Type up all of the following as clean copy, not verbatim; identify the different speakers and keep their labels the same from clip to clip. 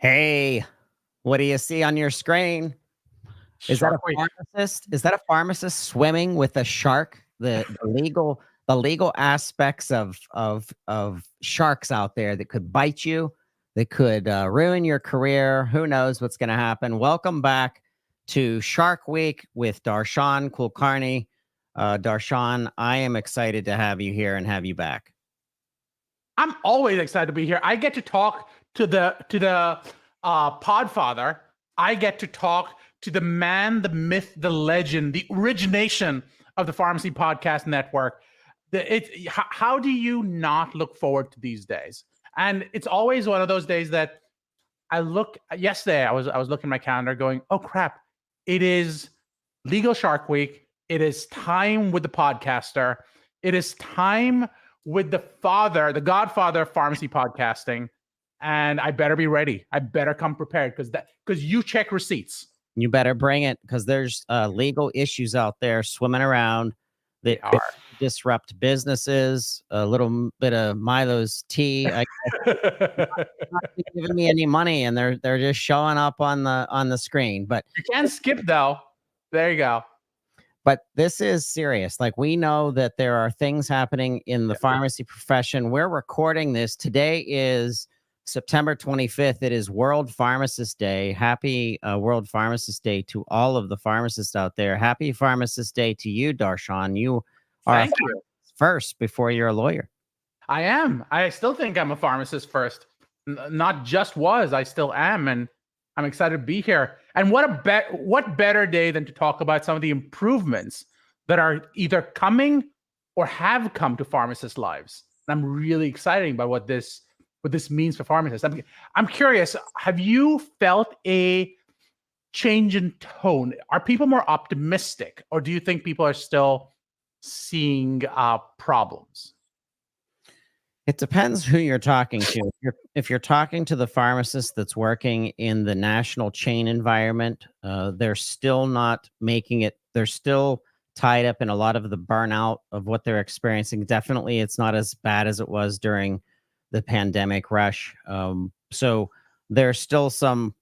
Speaker 1: Hey, what do you see on your screen? Is that a
Speaker 2: Shark Week.
Speaker 1: pharmacist? Is that a pharmacist swimming with a shark? The legal aspects of sharks out there that could bite you, that could ruin your career. Who knows what's going to happen? Welcome back to Shark Week with Darshan Kulkarni. Darshan, I am excited to have you here and have you back.
Speaker 2: I'm always excited to be here. I get to talk to the Podfather. I get to talk to the man, the myth, the legend, the origination of the Pharmacy Podcast Network. How do you not look forward to these days? And it's always one of those days that I look. Yesterday, I was looking at my calendar, going, "Oh crap! It is Legal Shark Week. It is time with the podcaster. It is time with the godfather of pharmacy podcasting, and I better be ready. I better come prepared because you check receipts.
Speaker 1: You better bring it because there's legal issues out there swimming around
Speaker 2: They
Speaker 1: that could
Speaker 2: are.
Speaker 1: disrupt businesses. A little bit of Milo's tea. I not giving me any money, and they're just showing up on the screen. But
Speaker 2: You can't skip though. There you go.
Speaker 1: this is serious. Like, we know that there are things happening in the pharmacy profession. We're recording this. Today is September 25th. It is World Pharmacist Day. Happy World Pharmacist Day to all of the pharmacists out there. Happy Pharmacist Day to you, Darshan. You are
Speaker 2: Thank you.
Speaker 1: first before you're a lawyer.
Speaker 2: I am. I still think I'm a pharmacist first. Not just was, I still am, and I'm excited to be here. And what better day than to talk about some of the improvements that are either coming or have come to pharmacists' lives. And I'm really excited about what this means for pharmacists. I'm curious, have you felt a change in tone? Are people more optimistic, or do you think people are still seeing problems?
Speaker 1: It depends who you're talking to. If you're talking to the pharmacist that's working in the national chain environment, they're still not making it. They're still tied up in a lot of the burnout of what they're experiencing. Definitely, it's not as bad as it was during the pandemic rush. So there's still some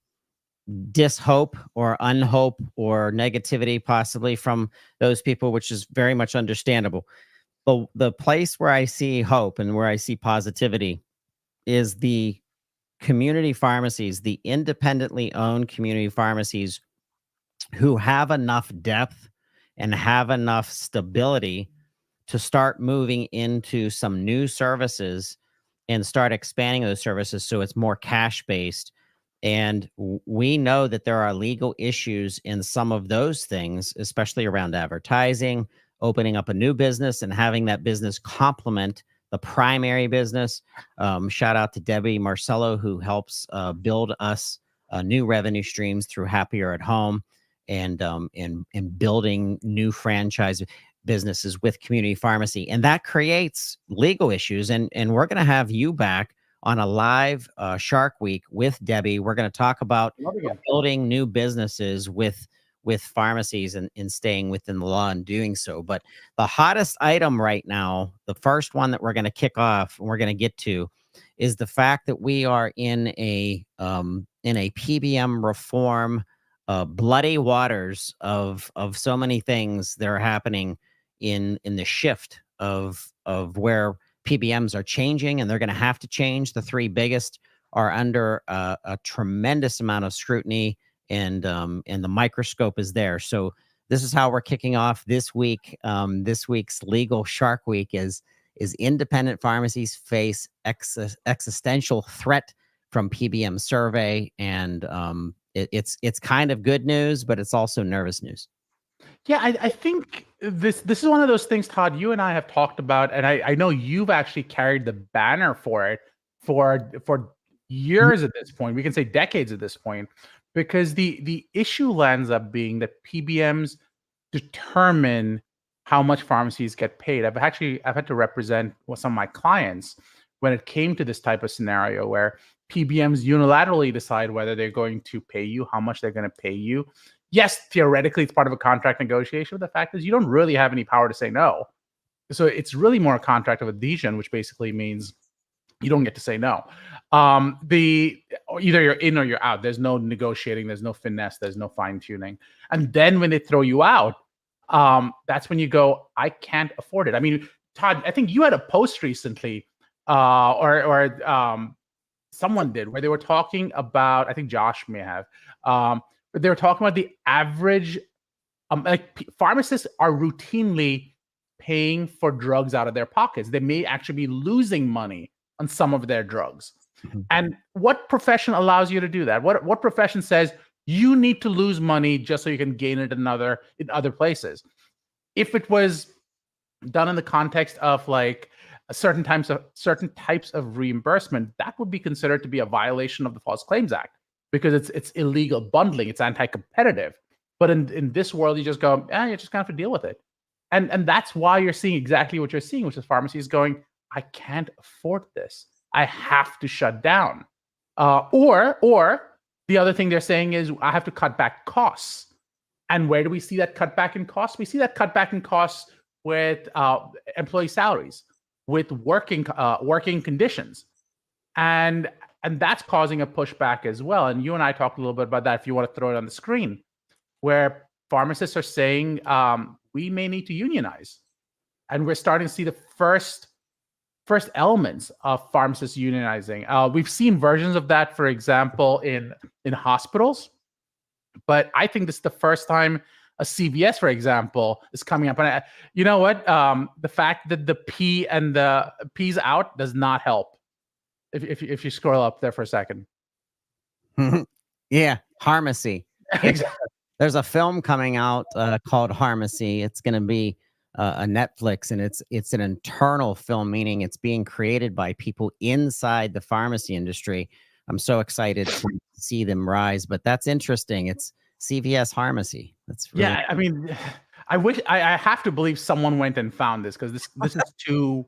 Speaker 1: dishope or unhope or negativity possibly from those people, which is very much understandable. But the place where I see hope and where I see positivity is the community pharmacies, the independently owned community pharmacies who have enough depth and have enough stability to start moving into some new services and start expanding those services so it's more cash based. And we know that there are legal issues in some of those things, especially around advertising, opening up a new business and having that business complement the primary business. Shout out to Debbie Marcello, who helps build us new revenue streams through Happier at Home and building new franchise businesses with community pharmacy. And that creates legal issues. And we're going to have you back on a live Shark Week with Debbie. We're going to talk about building new businesses with pharmacies and staying within the law and doing so. But the hottest item right now, the first one that we're going to kick off and we're going to get to, is the fact that we are in a PBM reform, bloody waters of so many things that are happening in the shift of where PBMs are changing, and they're going to have to change. The three biggest are under a tremendous amount of scrutiny, and the microscope is there. So this is how we're kicking off this week. This week's Legal Shark Week is independent pharmacies face existential threat from PBM survey, and it's kind of good news, but it's also nervous news.
Speaker 2: Yeah, I think this is one of those things, Todd, you and I have talked about, and I know you've actually carried the banner for it for years at this point. We can say decades at this point, because the issue ends up being that PBMs determine how much pharmacies get paid. I've had to represent some of my clients when it came to this type of scenario where PBMs unilaterally decide whether they're going to pay you, how much they're going to pay you. Yes, theoretically, it's part of a contract negotiation, but the fact is you don't really have any power to say no. So it's really more a contract of adhesion, which basically means You don't get to say no. Either you're in or you're out. There's no negotiating. There's no finesse. There's no fine tuning. And then when they throw you out, that's when you go, I can't afford it. I mean, Todd, I think you had a post recently, or someone did, where they were talking about, I think Josh may have, but they were talking about the average, pharmacists are routinely paying for drugs out of their pockets. They may actually be losing money on some of their drugs.
Speaker 1: Mhm.
Speaker 2: And what profession allows you to do that? What profession says you need to lose money just so you can gain it in other places? If it was done in the context of like certain types of reimbursement, that would be considered to be a violation of the False Claims Act, because it's illegal bundling, it's anti-competitive. But in this world, you just go, you just gonna have to deal with it. And that's why you're seeing exactly what you're seeing, which is pharmacies going, I can't afford this. I have to shut down. Or the other thing they're saying is, I have to cut back costs. And where do we see that cut back in costs? We see that cut back in costs with employee salaries, with working conditions, and that's causing a pushback as well. And you and I talked a little bit about that, if you want to throw it on the screen, where pharmacists are saying we may need to unionize, and we're starting to see the first elements of pharmacists unionizing. We've seen versions of that, for example, in hospitals, but I think this is the first time a CVS, for example, is coming up. And you know what? The fact that the P and the P's out does not help. If you scroll up there for a second.
Speaker 1: Yeah, Pharmacy.
Speaker 2: Exactly.
Speaker 1: There's a film coming out called Pharmacy. It's going to be a Netflix, and it's an internal film, meaning it's being created by people inside the pharmacy industry. I'm so excited to see them rise, but that's interesting. It's CVS Pharmacy. That's really
Speaker 2: I mean, I wish I have to believe someone went and found this, because this is too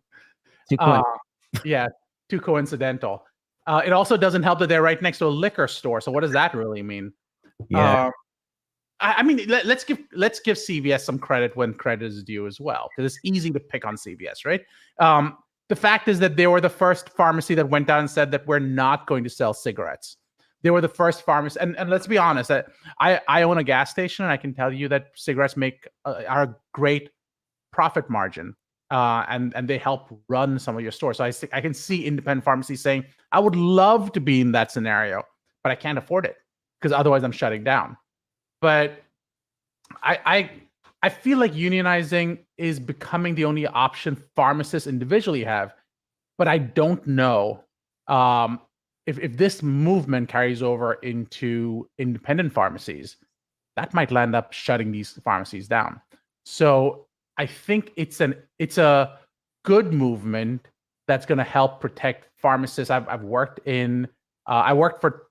Speaker 2: too coincidental. It also doesn't help that they're right next to a liquor store. So what does that really mean?
Speaker 1: Yeah.
Speaker 2: I mean, let's give CVS some credit when credit is due as well, because it's easy to pick on CVS, right? The fact is that they were the first pharmacy that went out and said that we're not going to sell cigarettes. They were the first pharmacy, and let's be honest, I own a gas station, and I can tell you that cigarettes are a great profit margin, and they help run some of your stores. So I can see independent pharmacies saying, I would love to be in that scenario, but I can't afford it, because otherwise I'm shutting down. But I feel like unionizing is becoming the only option pharmacists individually have, but I don't know if this movement carries over into independent pharmacies, that might land up shutting these pharmacies down. So I think it's a good movement that's going to help protect pharmacists. I've worked I worked for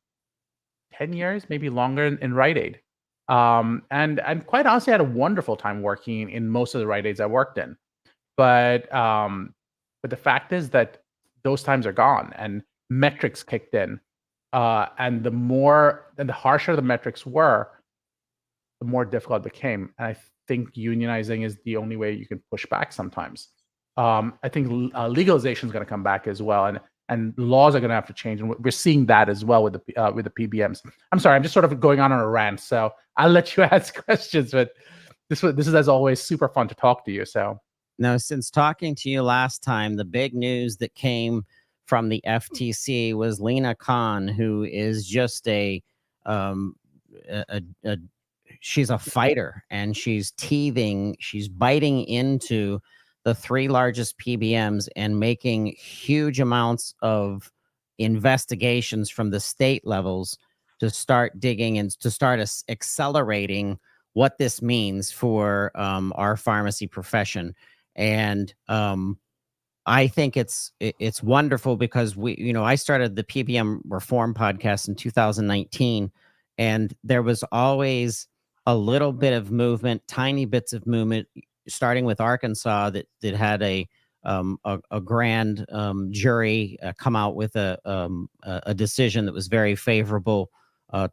Speaker 2: 10 years, maybe longer, in Rite Aid. And quite honestly, I had a wonderful time working in most of the Rite Aids I worked in. But the fact is that those times are gone, and metrics kicked in. And the harsher the metrics were, the more difficult it became. And I think unionizing is the only way you can push back sometimes. I think legalization is going to come back as well, and laws are going to have to change, and we're seeing that as well with the PBMs. I'm sorry, I'm just sort of going on a rant, so I'll let you ask questions. But this is, as always, super fun to talk to you. So
Speaker 1: now, since talking to you last time, the big news that came from the FTC was Lina Khan, who is just she's a fighter, and she's teething. She's biting into the three largest PBMs and making huge amounts of investigations from the state levels to start digging and to start accelerating what this means for our pharmacy profession. And I think it's wonderful, because I started the PBM Reform podcast in 2019, and there was always a little bit of movement, tiny bits of movement, starting with Arkansas, that had a grand jury come out with a decision that was very favorable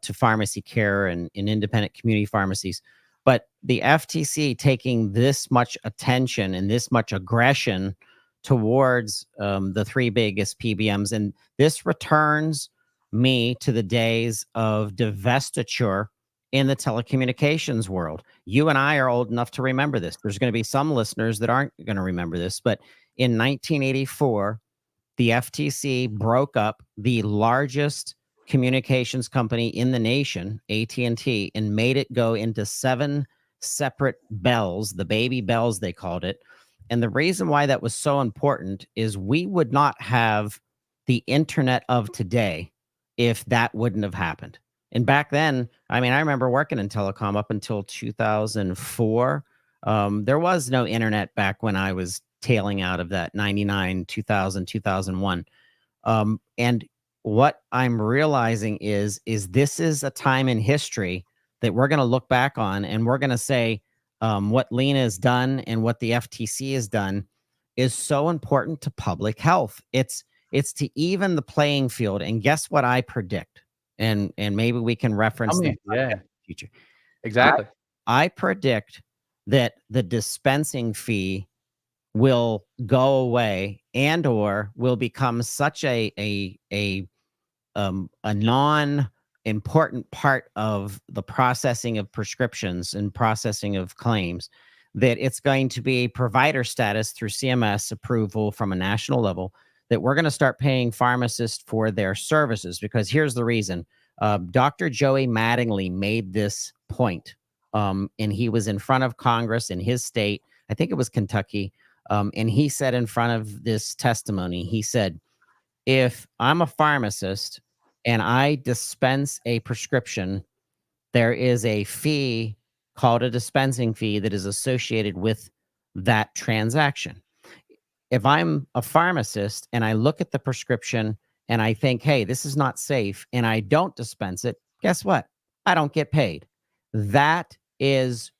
Speaker 1: to pharmacy care and in independent community pharmacies. But the FTC taking this much attention and this much aggression towards the three biggest PBMs. And this returns me to the days of divestiture in the telecommunications world. You and I are old enough to remember this. There's going to be some listeners that aren't going to remember this, but in 1984, the FTC broke up the largest communications company in the nation, AT&T, and made it go into 7 separate bells, the baby bells they called it. And the reason why that was so important is we would not have the internet of today if that wouldn't have happened. And back then, I mean, I remember working in telecom up until 2004. There was no internet back when I was tailing out of that 99, 2000, 2001. And what I'm realizing is this is a time in history that we're going to look back on, and we're going to say what Lena has done and what the FTC has done is so important to public health. It's to even the playing field. And guess what I predict? And maybe we can reference
Speaker 2: in
Speaker 1: the future.
Speaker 2: Exactly.
Speaker 1: I predict that the dispensing fee will go away and or will become such a non-important part of the processing of prescriptions and processing of claims that it's going to be provider status through CMS approval from a national level, that we're going to start paying pharmacists for their services. Because here's the reason. Dr. Joey Mattingly made this point, and he was in front of Congress in his state, I think it was Kentucky, and he said in front of this testimony, he said, if I'm a pharmacist and I dispense a prescription, there is a fee called a dispensing fee that is associated with that transaction. If I'm a pharmacist and I look at the prescription and I think, hey, this is not safe, and I don't dispense it, guess what? I don't get paid. That is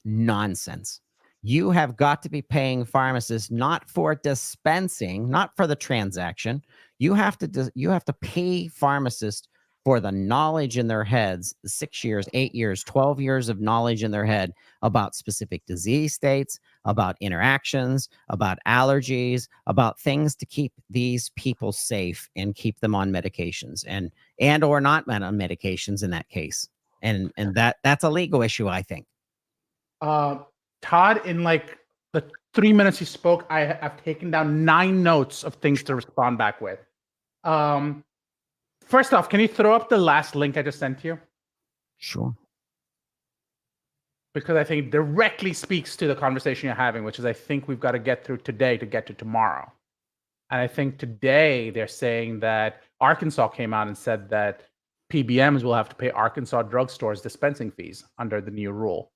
Speaker 1: nonsense. You have got to be paying pharmacists not for dispensing, not for the transaction. You have to pay pharmacists for the knowledge in their heads, 6 years, 8 years, 12 years of knowledge in their head about specific disease states, about interactions, about allergies, about things to keep these people safe and keep them on medications and or not on medications in that case. And that's a legal issue, I think.
Speaker 2: Todd, in like the 3 minutes you spoke, I've taken down 9 notes of things to respond back with. First off, can you throw up the last link I just sent you?
Speaker 1: Sure.
Speaker 2: Because I think it directly speaks to the conversation you're having, which is I think we've got to get through today to get to tomorrow. And I think today they're saying that Arkansas came out and said that PBMs will have to pay Arkansas drugstores dispensing fees under the new rule.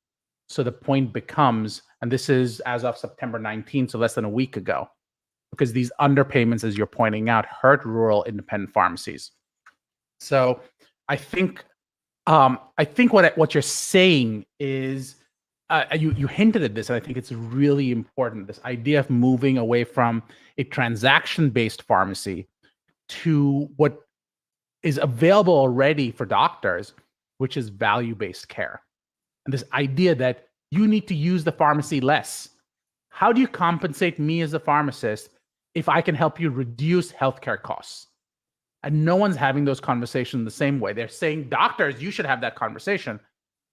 Speaker 2: So the point becomes, and this is as of September 19th, so less than a week ago, because these underpayments, as you're pointing out, hurt rural independent pharmacies. So I think what you're saying is, you hinted at this, and I think it's really important, this idea of moving away from a transaction-based pharmacy to what is available already for doctors, which is value-based care. And this idea that you need to use the pharmacy less. How do you compensate me as a pharmacist if I can help you reduce healthcare costs? And no one's having those conversations the same way. They're saying, doctors, you should have that conversation.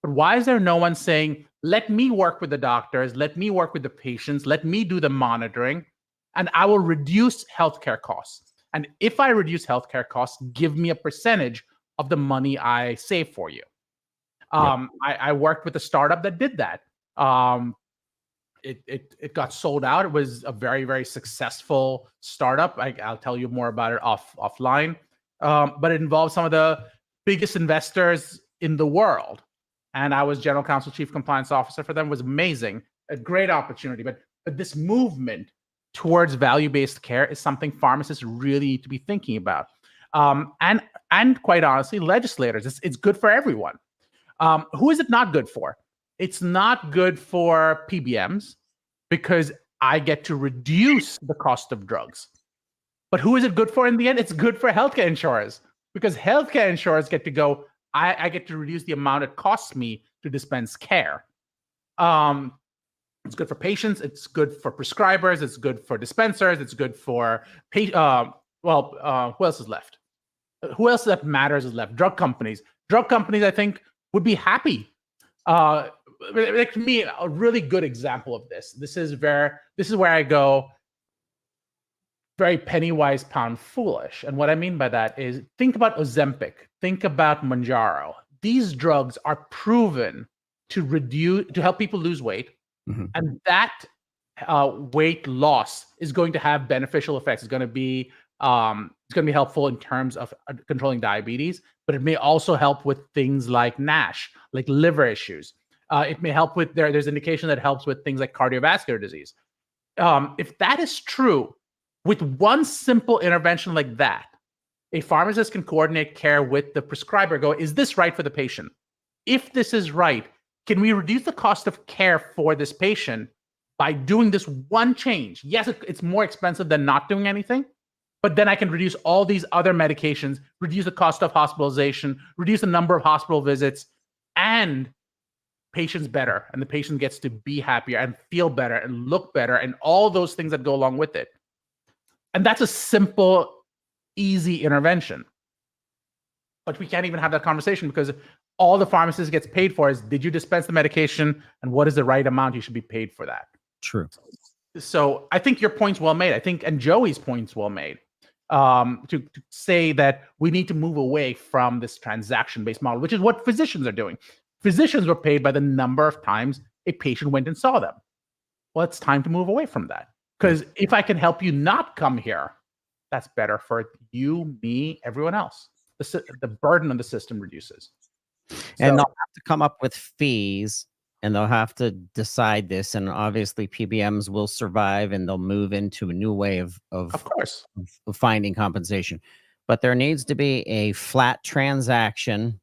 Speaker 2: But why is there no one saying, let me work with the doctors, let me work with the patients, let me do the monitoring, and I will reduce healthcare costs. And if I reduce healthcare costs, give me a percentage of the money I save for you. I worked with a startup that did that. It got sold out. It was a very, very successful startup. I'll tell you more about it offline. But it involved some of the biggest investors in the world. And I was general counsel, chief compliance officer for them. It was amazing, a great opportunity. But this movement towards value-based care is something pharmacists really need to be thinking about. And quite honestly, legislators, it's good for everyone. Who is it not good for? It's not good for PBMs because I get to reduce the cost of drugs. But who is it good for in the end? It's good for healthcare insurers because healthcare insurers get to go, I get to reduce the amount it costs me to dispense care. It's good for patients. It's good for prescribers. It's good for dispensers. It's good for who else is left? Who else that matters is left? Drug companies. Drug companies, I think, would be happy. Like, to me, a really good example of this. This is where I go very penny wise, pound foolish. And what I mean by that is, think about Ozempic. Think about Mounjaro. These drugs are proven to help people lose weight.
Speaker 1: Mm-hmm.
Speaker 2: And that weight loss is going to have beneficial effects. It's going to be helpful in terms of controlling diabetes, but it may also help with things like NASH, like liver issues. It may help with there's indication that helps with things like cardiovascular disease. If that is true, with one simple intervention like that, a pharmacist can coordinate care with the prescriber. Go, is this right for the patient? If this is right, can we reduce the cost of care for this patient by doing this one change? Yes, it's more expensive than not doing anything, but then I can reduce all these other medications, reduce the cost of hospitalization, reduce the number of hospital visits, and patient's better. And the patient gets to be happier and feel better and look better and all those things that go along with it. And that's a simple, easy intervention. But we can't even have that conversation because all the pharmacist gets paid for is, did you dispense the medication, and what is the right amount you should be paid for that?
Speaker 1: True.
Speaker 2: So I think your point's well made. I think, and Joey's point's well made, to say that we need to move away from this transaction-based model, which is what physicians are doing. Physicians were paid by the number of times a patient went and saw them. Well, it's time to move away from that. Because if I can help you not come here, that's better for you, me, everyone else. The burden on the system reduces.
Speaker 1: And they'll have to come up with fees, and they'll have to decide this. And obviously, PBMs will survive, and they'll move into a new way of
Speaker 2: course,
Speaker 1: of finding compensation. But there needs to be a flat transaction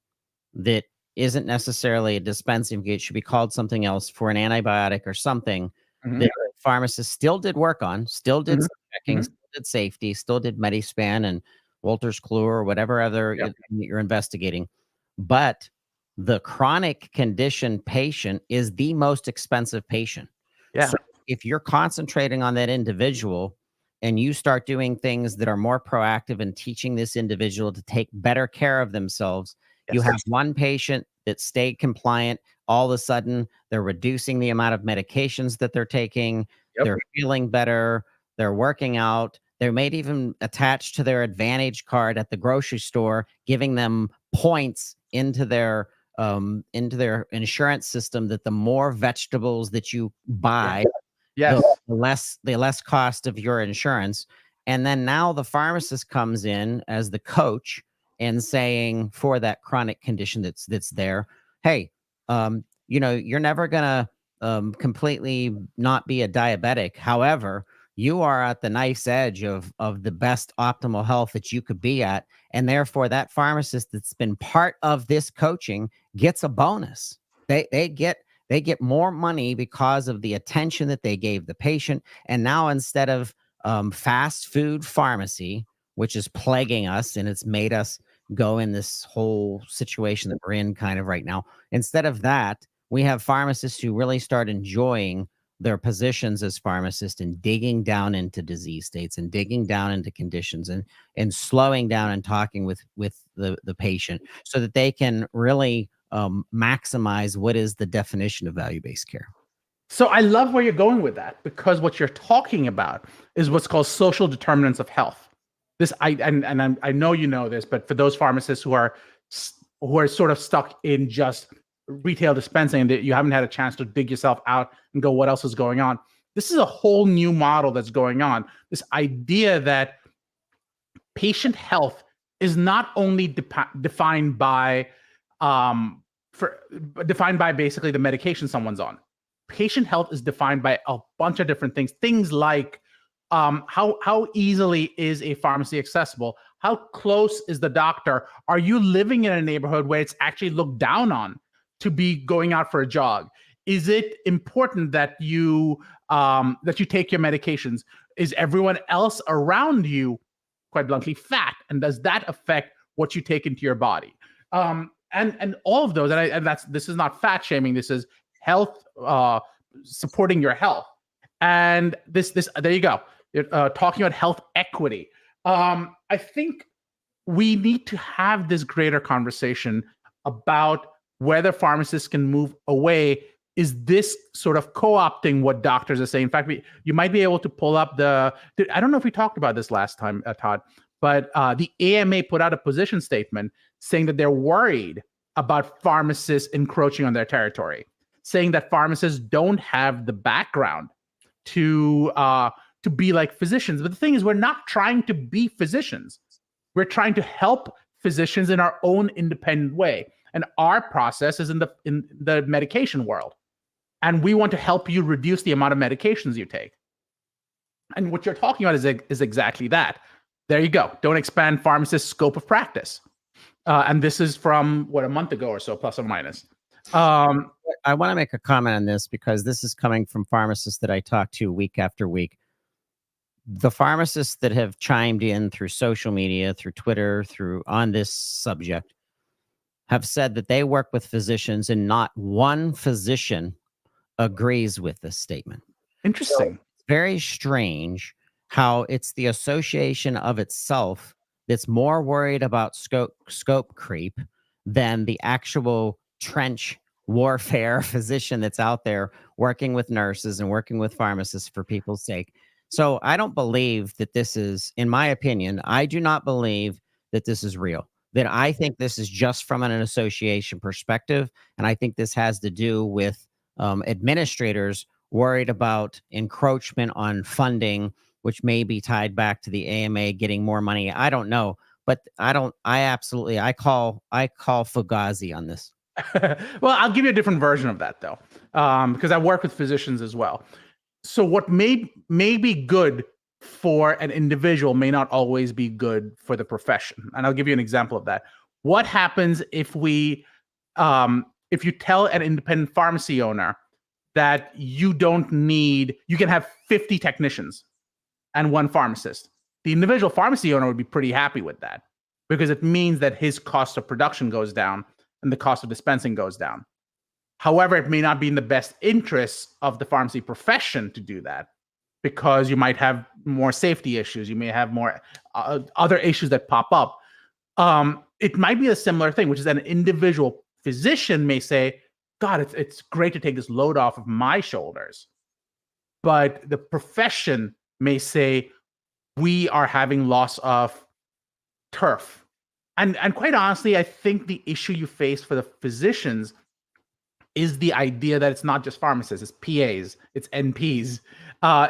Speaker 1: that isn't necessarily a dispensing fee. It should be called something else, for an antibiotic or something.
Speaker 2: Mm-hmm.
Speaker 1: That pharmacists still did work on, still did checking, still did safety, still did Medispan and Wolters Kluwer or whatever other you're investigating. But the chronic condition patient is the most expensive patient.
Speaker 2: Yeah.
Speaker 1: So if you're concentrating on that individual and you start doing things that are more proactive and teaching this individual to take better care of themselves, you have one patient that stayed compliant. All of a sudden, they're reducing the amount of medications that they're taking. They're feeling better. They're working out. They may even attach to their Advantage card at the grocery store, giving them points into their insurance system, that the more vegetables that you buy, the less cost of your insurance. And then now the pharmacist comes in as the coach and saying, for that chronic condition that's there, hey, you're never gonna completely not be a diabetic. However, you are at the nice edge of the best optimal health that you could be at. And therefore that pharmacist that's been part of this coaching gets a bonus. They get more money because of the attention that they gave the patient. And now, instead of fast food pharmacy, which is plaguing us, and it's made us go in this whole situation that we're in kind of right now, instead of that, we have pharmacists who really start enjoying their positions as pharmacists and digging down into disease states and digging down into conditions and slowing down and talking with the patient, so that they can really maximize what is the definition of value-based care.
Speaker 2: So I love where you're going with that, because what you're talking about is what's called social determinants of health. This I know you know this, but for those pharmacists who are sort of stuck in just retail dispensing, that you haven't had a chance to dig yourself out and go, what else is going on? This is a whole new model that's going on. This idea that patient health is not only defined by basically the medication someone's on. Patient health is defined by a bunch of different things. Things like how easily is a pharmacy accessible? How close is the doctor? Are you living in a neighborhood where it's actually looked down on to be going out for a jog? Is it important that you take your medications? Is everyone else around you, quite bluntly, fat? And does that affect what you take into your body? And all of those, this is not fat shaming. This is health supporting your health. And this there you go. Talking about health equity. I think we need to have this greater conversation about whether pharmacists can move away. Is this sort of co-opting what doctors are saying? In fact, you might be able to pull up I don't know if we talked about this last time, Todd, but the AMA put out a position statement saying that they're worried about pharmacists encroaching on their territory, saying that pharmacists don't have the background to be like physicians. But the thing is, we're not trying to be physicians. We're trying to help physicians in our own independent way. And our process is in the medication world. And we want to help you reduce the amount of medications you take. And what you're talking about is exactly that. There you go. Don't expand pharmacists' scope of practice. And this is from, a month ago or so, plus or minus.
Speaker 1: I want to make a comment on this because this is coming from pharmacists that I talk to week after week. The pharmacists that have chimed in through social media, through Twitter, on this subject, have said that they work with physicians and not one physician agrees with this statement.
Speaker 2: Interesting.
Speaker 1: So, very strange how it's the association of itself that's more worried about scope creep than the actual trench warfare physician that's out there working with nurses and working with pharmacists for people's sake. So I don't believe that this is, in my opinion, I do not believe that this is real. That I think this is just from an association perspective. And I think this has to do with administrators worried about encroachment on funding, which may be tied back to the AMA getting more money. I don't know, but I call Fugazi on this.
Speaker 2: Well, I'll give you a different version of that though, because I work with physicians as well. So what may be good for an individual may not always be good for the profession. And I'll give you an example of that. What happens if you tell an independent pharmacy owner that you can have 50 technicians and one pharmacist? The individual pharmacy owner would be pretty happy with that because it means that his cost of production goes down and the cost of dispensing goes down. However, it may not be in the best interests of the pharmacy profession to do that because you might have more safety issues. You may have more other issues that pop up. It might be a similar thing, which is that an individual physician may say, God, it's great to take this load off of my shoulders. But the profession may say, we are having loss of turf. And quite honestly, I think the issue you face for the physicians is the idea that it's not just pharmacists, it's PAs, it's NPs,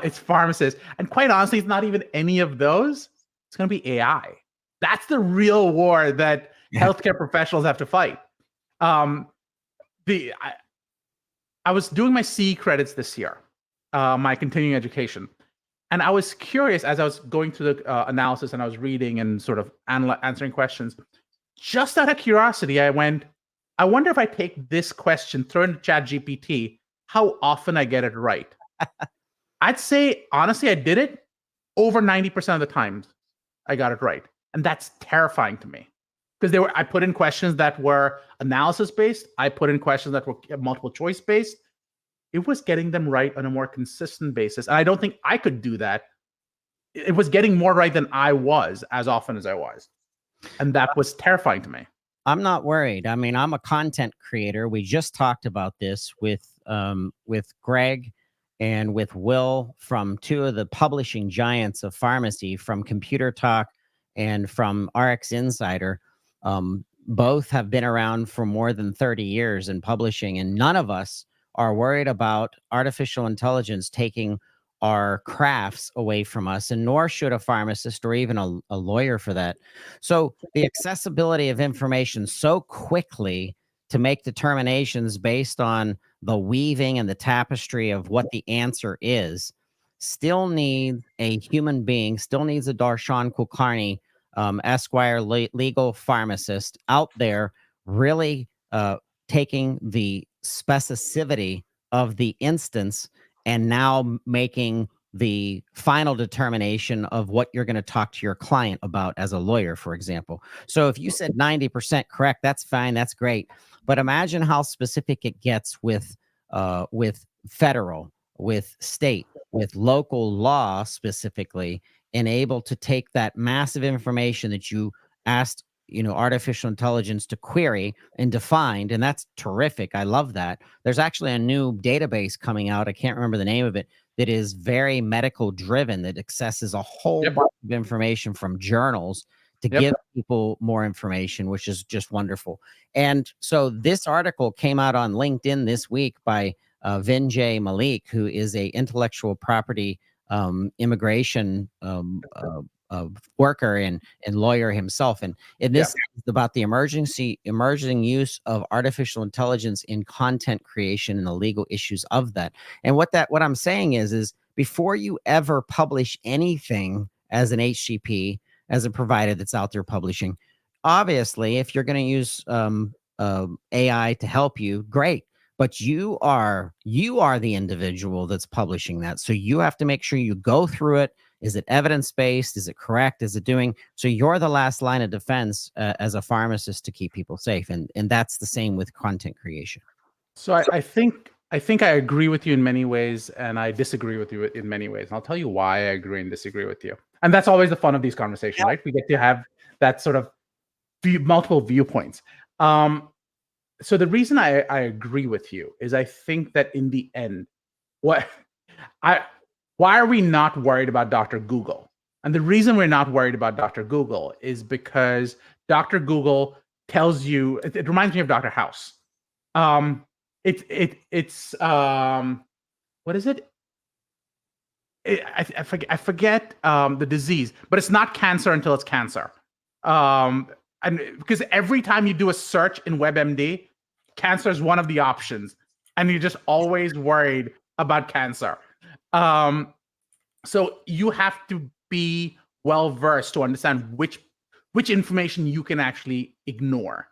Speaker 2: it's pharmacists. And quite honestly, it's not even any of those. It's going to be AI. That's the real war that healthcare professionals have to fight. I was doing my CE credits this year, my continuing education. And I was curious as I was going through the analysis and I was reading and sort of answering questions. Just out of curiosity, I went, I wonder if I take this question, throw it into ChatGPT, how often I get it right. I'd say, honestly, I did it over 90% of the times I got it right. And that's terrifying to me. Because I put in questions that were analysis-based. I put in questions that were multiple choice-based. It was getting them right on a more consistent basis. And I don't think I could do that. It was getting more right than I was as often as I was. And that was terrifying to me.
Speaker 1: I'm not worried. I mean, I'm a content creator. We just talked about this with Greg and with Will from two of the publishing giants of pharmacy, from Computer Talk and from RX Insider. Both have been around for more than 30 years in publishing, and none of us are worried about artificial intelligence taking our crafts away from us, and nor should a pharmacist or even a lawyer for that. So the accessibility of information so quickly to make determinations based on the weaving and the tapestry of what the answer is still needs a human being, still needs a Darshan Kulkarni, Esquire legal pharmacist out there really taking the specificity of the instance and now making the final determination of what you're going to talk to your client about as a lawyer, for example. So if you said 90% correct, that's fine, that's great. But imagine how specific it gets with federal, with state, with local law specifically, and able to take that massive information that you asked, artificial intelligence to query and define. And that's terrific. I love that. There's actually a new database coming out. I can't remember the name of it, that is very medical driven, that accesses a whole
Speaker 2: Yep.
Speaker 1: bunch of information from journals to
Speaker 2: Yep.
Speaker 1: give people more information, which is just wonderful. And so this article came out on LinkedIn this week by Vinjay Malik, who is a intellectual property immigration worker and lawyer himself. And this is about the emerging use of artificial intelligence in content creation and the legal issues of that. And what I'm saying is before you ever publish anything as an HCP, as a provider that's out there publishing, obviously, if you're going to use AI to help you, great. But you are the individual that's publishing that. So you have to make sure you go through it. Is it evidence-based? Is it correct? Is it doing? So you're the last line of defense as a pharmacist to keep people safe. And that's the same with content creation.
Speaker 2: So I think I agree with you in many ways, and I disagree with you in many ways. And I'll tell you why I agree and disagree with you. And that's always the fun of these conversations, right? We get to have that sort of multiple viewpoints. So the reason I agree with you is I think that in the end, why are we not worried about Dr. Google? And the reason we're not worried about Dr. Google is because Dr. Google tells you, it reminds me of Dr. House. It's what is it? I forget the disease, but it's not cancer until it's cancer. And because every time you do a search in WebMD, cancer is one of the options, and you're just always worried about cancer. So you have to be well versed to understand which information you can actually ignore,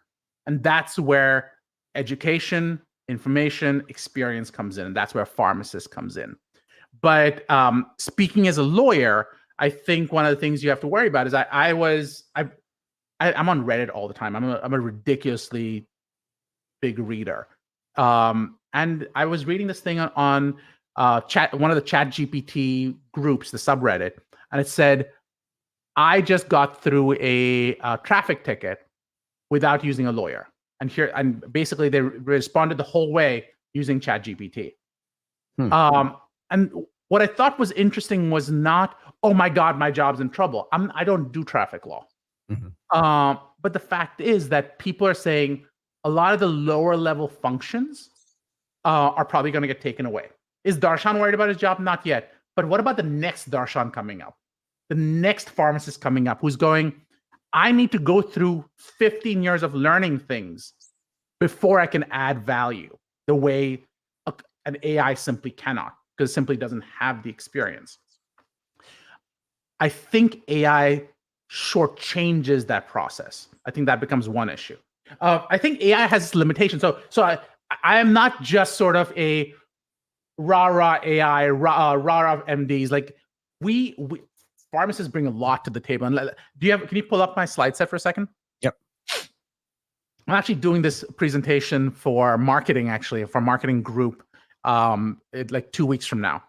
Speaker 2: and that's where education, information, experience comes in, and that's where a pharmacist comes in. But speaking as a lawyer, I think one of the things you have to worry about is I'm on Reddit all the time. I'm a ridiculously big reader, and I was reading this thing on one of the ChatGPT groups, the subreddit, and it said, "I just got through a traffic ticket without using a lawyer," and basically they responded the whole way using ChatGPT. And what I thought was interesting was not, "Oh my God, my job's in trouble." I don't do traffic law. Mm-hmm. But the fact is that people are saying a lot of the lower level functions are probably going to get taken away. Is Darshan worried about his job? Not yet. But what about the next Darshan coming up? The next pharmacist coming up who's going, "I need to go through 15 years of learning things before I can add value the way an AI simply cannot, because it simply doesn't have the experience." I think AI shortchanges that process. I think that becomes one issue. I think AI has limitations. So I am not just sort of a rah-rah AI, rah-rah MDs. Like we pharmacists bring a lot to the table. And can you pull up my slide set for a second?
Speaker 1: Yep.
Speaker 2: I'm actually doing this presentation for marketing, for marketing group, like 2 weeks from now.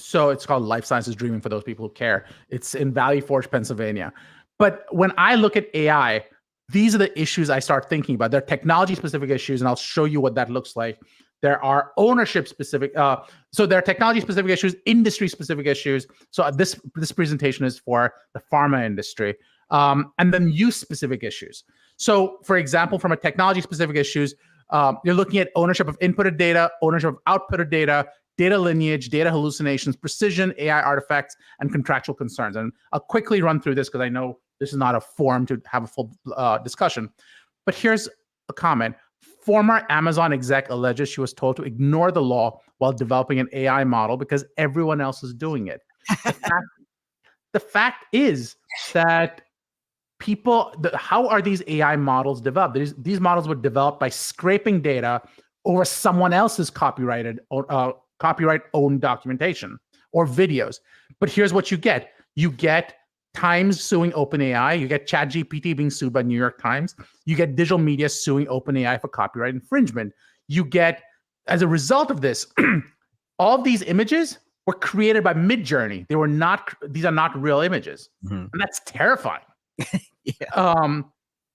Speaker 2: So it's called Life Sciences Dreaming for those people who care. It's in Valley Forge, Pennsylvania. But when I look at AI, these are the issues I start thinking about. There are technology-specific issues, and I'll show you what that looks like. There are ownership-specific. So there are technology-specific issues, industry-specific issues. So this presentation is for the pharma industry, and then use-specific issues. So, for example, from a technology-specific issues, you're looking at ownership of inputted data, ownership of outputted data, data lineage, data hallucinations, precision, AI artifacts, and contractual concerns. And I'll quickly run through this because I know this is not a forum to have a full discussion. But here's a comment. Former Amazon exec alleges she was told to ignore the law while developing an AI model because everyone else is doing it. The fact is that how are these AI models developed? These models were developed by scraping data over someone else's copyright-owned documentation or videos. But here's what you get. You get Times suing OpenAI. You get ChatGPT being sued by New York Times. You get digital media suing OpenAI for copyright infringement. You get as a result of this, all of these images were created by Midjourney. They were not; these are not real images, and that's terrifying.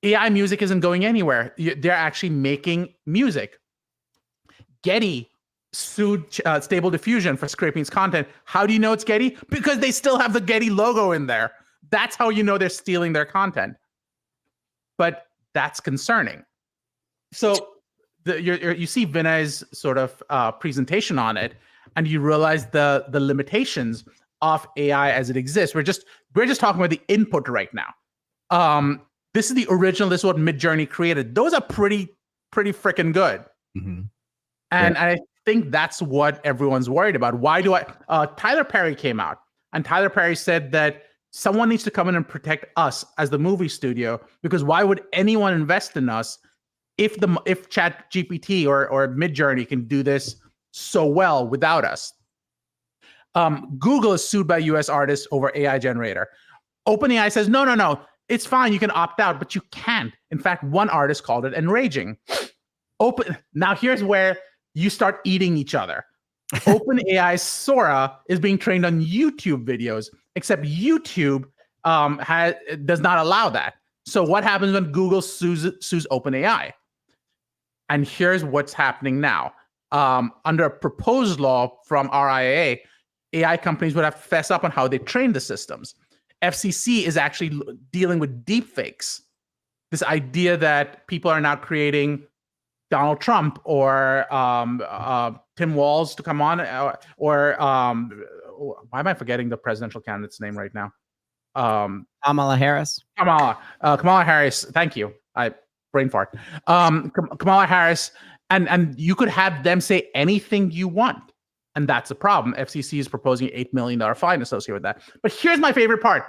Speaker 2: AI music isn't going anywhere. They're actually making music. Getty sued Stable Diffusion for scraping its content. How do you know it's Getty? Because they still have the Getty logo in there. That's how you know they're stealing their content. But that's concerning. So you see Vinay's sort of presentation on it, and you realize the limitations of AI as it exists. We're just talking about the input right now. This is the original. This is what Midjourney created. Those are pretty freaking good. And I think that's what everyone's worried about. Why do Tyler Perry came out, and Tyler Perry said that someone needs to come in and protect us as the movie studio, because why would anyone invest in us if ChatGPT or Midjourney can do this so well without us? Google is sued by US artists over AI generator. OpenAI says, no, it's fine. You can opt out, but you can't. In fact, one artist called it enraging. Now here's where you start eating each other. OpenAI's Sora is being trained on YouTube videos, except YouTube does not allow that. So what happens when Google sues OpenAI? And here's what's happening now. Under a proposed law from RIAA, AI companies would have to fess up on how they train the systems. FCC is actually dealing with deepfakes. This idea that people are now creating Donald Trump or Tim Walz to come on, or why am I forgetting the presidential candidate's name right now?
Speaker 1: Kamala Harris.
Speaker 2: Kamala Harris. Thank you. Brain fart. Kamala Harris, and you could have them say anything you want, and that's a problem. FCC is proposing an $8 million fine associated with that. But here's my favorite part.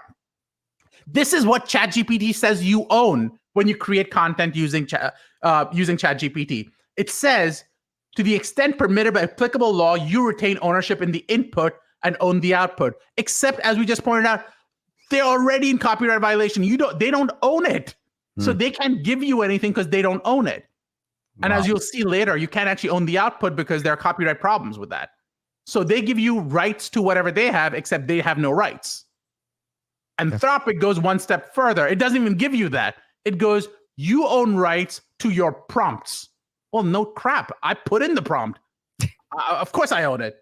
Speaker 2: This is what ChatGPT says you own when you create content using ChatGPT. It says, to the extent permitted by applicable law, you retain ownership in the input and own the output. Except, as we just pointed out, they're already in copyright violation. They don't own it. So they can't give you anything because they don't own it. And as you'll see later, you can't actually own the output because there are copyright problems with that. So they give you rights to whatever they have, except they have no rights. Anthropic goes one step further. It doesn't even give you that. It goes, you own rights to your prompts. Well, no crap. I put in the prompt. Of course I own it.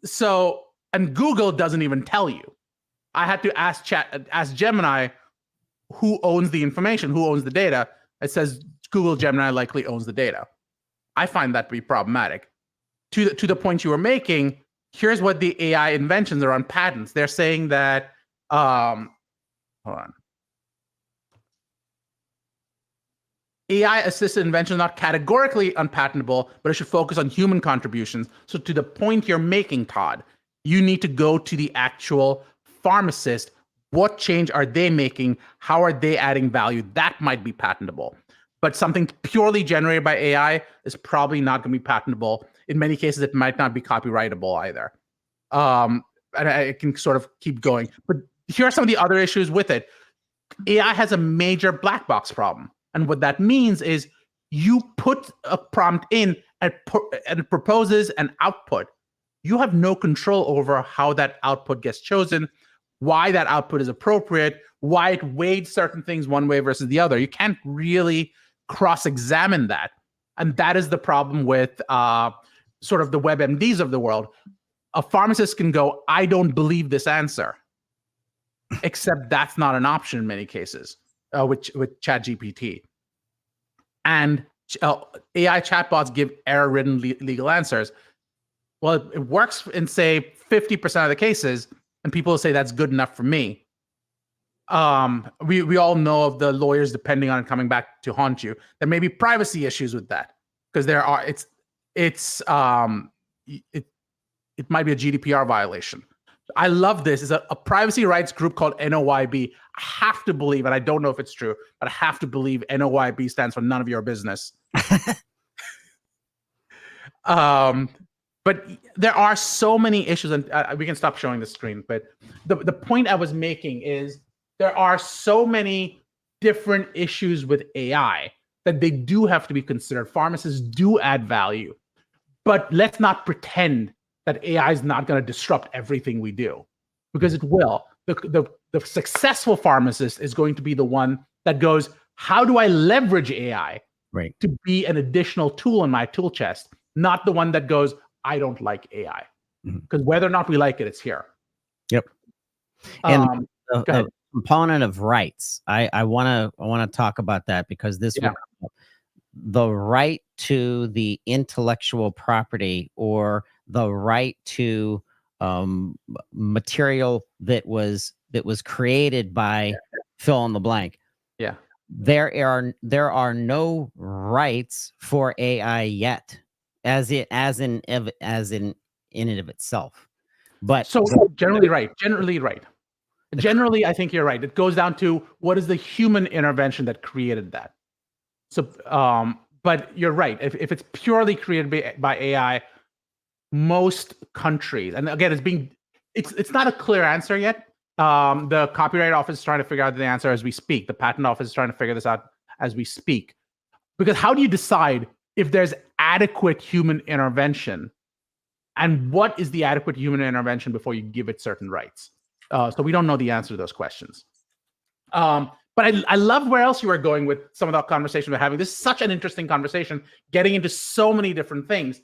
Speaker 2: So, and Google doesn't even tell you. I had to ask Gemini who owns the information, who owns the data. It says Google Gemini likely owns the data. I find that to be problematic. To the point you were making, here's what the AI inventions are on patents. They're saying that, hold on. AI-assisted invention is not categorically unpatentable, but it should focus on human contributions. So to the point you're making, Todd, you need to go to the actual pharmacist. What change are they making? How are they adding value? That might be patentable. But something purely generated by AI is probably not going to be patentable. In many cases, it might not be copyrightable either. And I can sort of keep going. But here are some of the other issues with it. AI has a major black box problem. And what that means is you put a prompt in and it proposes an output. You have no control over how that output gets chosen, why that output is appropriate, why it weighed certain things one way versus the other. You can't really cross-examine that. And that is the problem with sort of the WebMDs of the world. A pharmacist can go, I don't believe this answer. Except that's not an option in many cases. With ChatGPT. And AI chatbots give error-ridden legal answers. Well, it works in, say, 50% of the cases, and people say that's good enough for me. We all know of the lawyers depending on it coming back to haunt you. There may be privacy issues with that, because there are it might be a GDPR violation. I love this. It's a privacy rights group called NOYB. I have to believe, and I don't know if it's true, but I have to believe NOYB stands for none of your business. But there are so many issues, and we can stop showing the screen. But the point I was making is there are so many different issues with AI that they do have to be considered. Pharmacists do add value, but let's not pretend that AI is not going to disrupt everything we do, because it will. The successful pharmacist is going to be the one that goes, how do I leverage AI
Speaker 1: Right.
Speaker 2: to be an additional tool in my tool chest, not the one that goes, I don't like AI. Because whether or not we like it, it's here.
Speaker 1: Yep. And
Speaker 2: Go
Speaker 1: the
Speaker 2: ahead.
Speaker 1: component of rights, I want to talk about that, because this
Speaker 2: Yeah.
Speaker 1: the right to the intellectual property, or the right to material that was created by fill in the blank.
Speaker 2: Yeah.
Speaker 1: There are no rights for AI yet, as in and of itself. But
Speaker 2: So generally right. Generally, I think you're right. It goes down to what is the human intervention that created that. So, but you're right. If it's purely created by AI, most countries, and again, it's not a clear answer yet. The Copyright Office is trying to figure out the answer as we speak. The Patent Office is trying to figure this out as we speak. Because how do you decide if there's adequate human intervention, and what is the adequate human intervention before you give it certain rights? So we don't know the answer to those questions. But I love where else you are going with some of the conversation we're having. This is such an interesting conversation, getting into so many different things.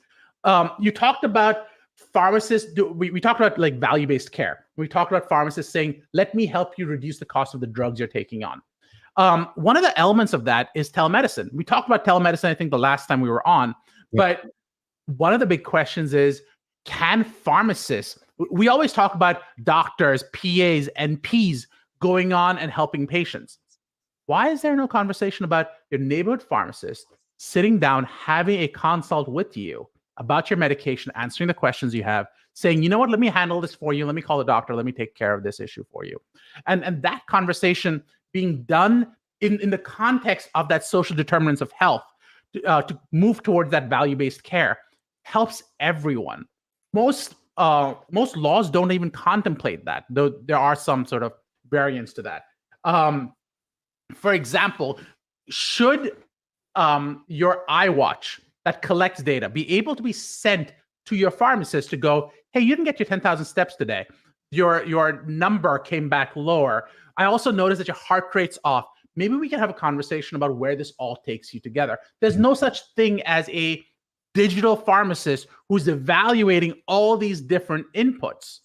Speaker 2: You talked about pharmacists. We talked about like value-based care. We talked about pharmacists saying, let me help you reduce the cost of the drugs you're taking on. One of the elements of that is telemedicine. We talked about telemedicine, I think, the last time we were on. Yep. But one of the big questions is, can pharmacists, we always talk about doctors, PAs, NPs going on and helping patients. Why is there no conversation about your neighborhood pharmacist sitting down, having a consult with you about your medication, answering the questions you have, saying, you know what, let me handle this for you. Let me call the doctor. Let me take care of this issue for you. And that conversation being done in the context of that social determinants of health to move towards that value-based care helps everyone. Most laws don't even contemplate that, though there are some sort of variants to that. For example, should your iWatch that collects data be able to be sent to your pharmacist to go, hey, you didn't get your 10,000 steps today. Your number came back lower. I also noticed that your heart rate's off. Maybe we can have a conversation about where this all takes you together. There's no such thing as a digital pharmacist who's evaluating all these different inputs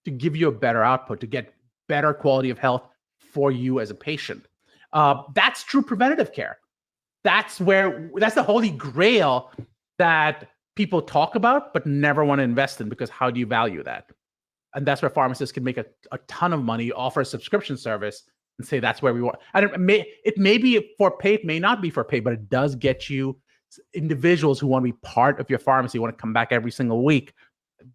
Speaker 2: to give you a better output, to get better quality of health for you as a patient. That's true preventative care. That's the holy grail that people talk about but never want to invest in, because how do you value that? And that's where pharmacists can make a ton of money, offer a subscription service, and say that's where we want. And it may be for pay, it may not be for pay, but it does get you individuals who want to be part of your pharmacy, want to come back every single week.